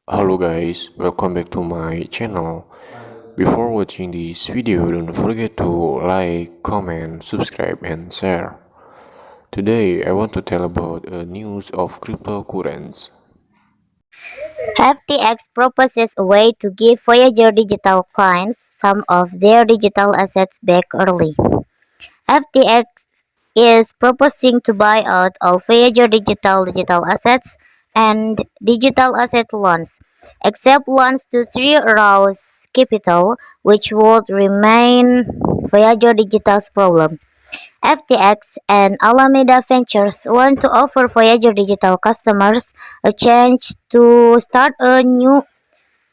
Hello guys, welcome back to my channel. Before watching this video, don't forget to like, comment, subscribe and share. Today I want to tell about a news of cryptocurrencies. FTX proposes a way to give Voyager digital clients some of their digital assets back early. FTX is proposing to buy out all Voyager digital assets and digital asset loans, except loans to Three Arrows Capital, which would remain Voyager Digital's problem. FTX and Alameda Ventures want to offer Voyager Digital customers a chance to start a new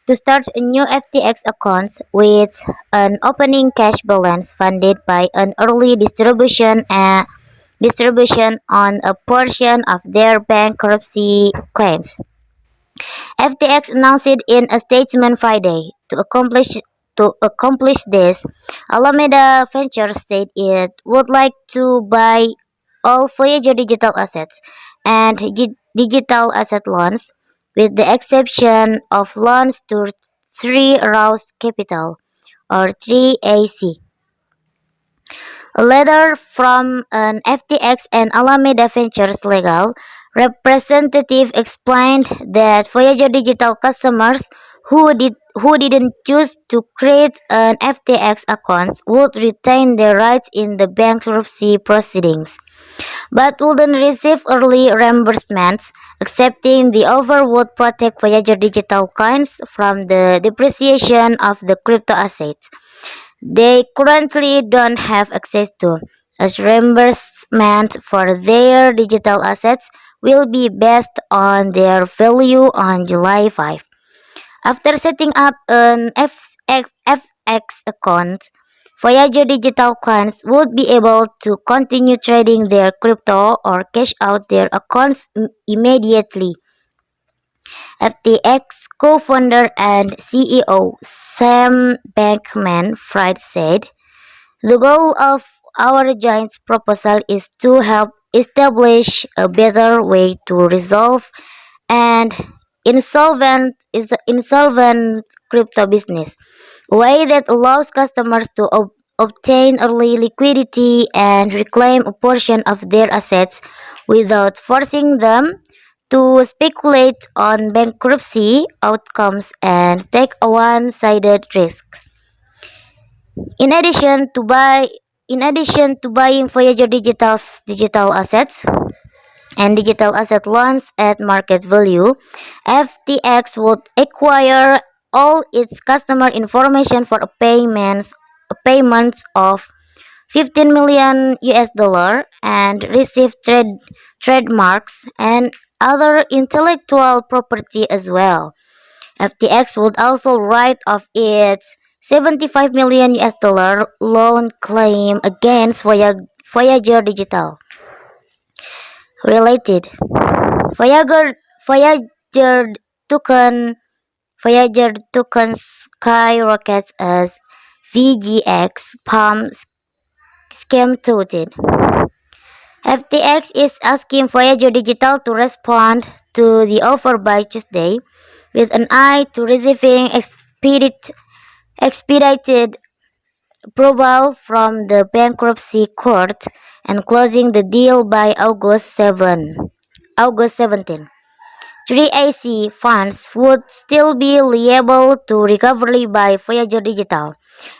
FTX account with an opening cash balance funded by an early distribution on a portion of their bankruptcy claims. FTX announced it in a statement Friday. To accomplish this, Alameda Ventures said it would like to buy all Voyager digital assets and digital asset loans, with the exception of loans to Three Arrows Capital or 3AC. A letter from an FTX and Alameda Ventures legal representative explained that Voyager Digital customers who didn't choose to create an FTX account would retain their rights in the bankruptcy proceedings, but wouldn't receive early reimbursements. Accepting the offer would protect Voyager Digital clients from the depreciation of the crypto assets they currently don't have access to, as reimbursement for their digital assets will be based on their value on July 5. After setting up an FX account, Voyager Digital clients would be able to continue trading their crypto or cash out their accounts immediately. FTX co-founder and CEO Sam Bankman-Fried said, "The goal of our joint proposal is to help establish a better way to resolve an insolvent crypto business, a way that allows customers to obtain early liquidity and reclaim a portion of their assets without forcing them to speculate on bankruptcy outcomes and take a one-sided risk. In addition to buy in addition to buying Voyager Digital's digital assets and digital asset loans at market value, FTX would acquire all its customer information for a payment of 15 million US dollar and receive trademarks and other intellectual property as well. FTX would also write off its 75 million US dollar loan claim against Voyager Digital. Related, Voyager token Voyager token skyrockets as VGX Palm scam touted. FTX is asking Voyager Digital to respond to the offer by Tuesday, with an eye to receiving expedited approval from the bankruptcy court and closing the deal by August 17. 3AC funds would still be liable to recovery by Voyager Digital,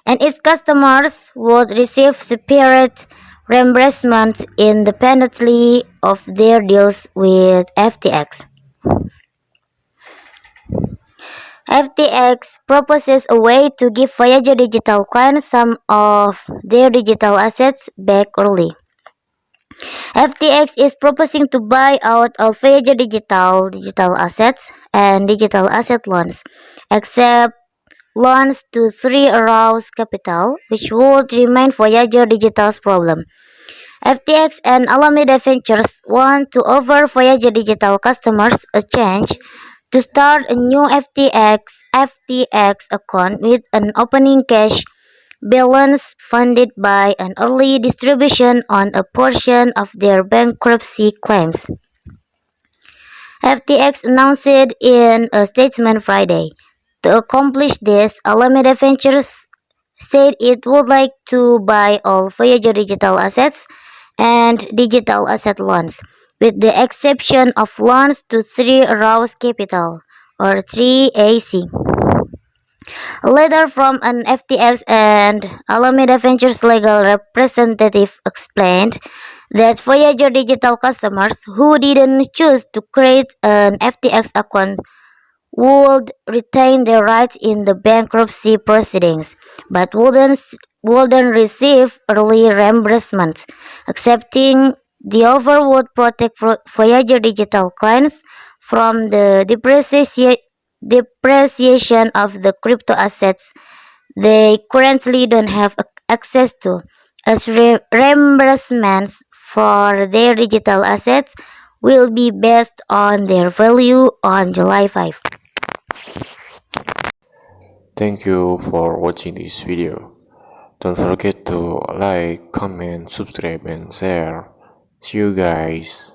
and its customers would receive separate reimbursement independently of their deals with FTX. FTX proposes a way to give Voyager Digital clients some of their digital assets back early. FTX is proposing to buy out all Voyager digital assets and digital asset loans, except loans to Three Arrows Capital, which would remain Voyager Digital's problem. FTX and Alameda Ventures want to offer Voyager Digital customers a chance to start a new FTX account with an opening cash balance funded by an early distribution on a portion of their bankruptcy claims. FTX announced it in a statement Friday. To accomplish this, Alameda Ventures said it would like to buy all Voyager digital assets and digital asset loans, with the exception of loans to Three Arrows Capital or 3AC. A letter from an FTX and Alameda Ventures legal representative explained that Voyager digital customers who didn't choose to create an FTX account would retain their rights in the bankruptcy proceedings, but wouldn't receive early reimbursements. Accepting the offer would protect Voyager digital clients from the depreciation of the crypto assets they currently don't have access to, as reimbursements for their digital assets will be based on their value on July 5. Thank you for watching this video. Don't forget to like, comment, subscribe, and share. See you guys.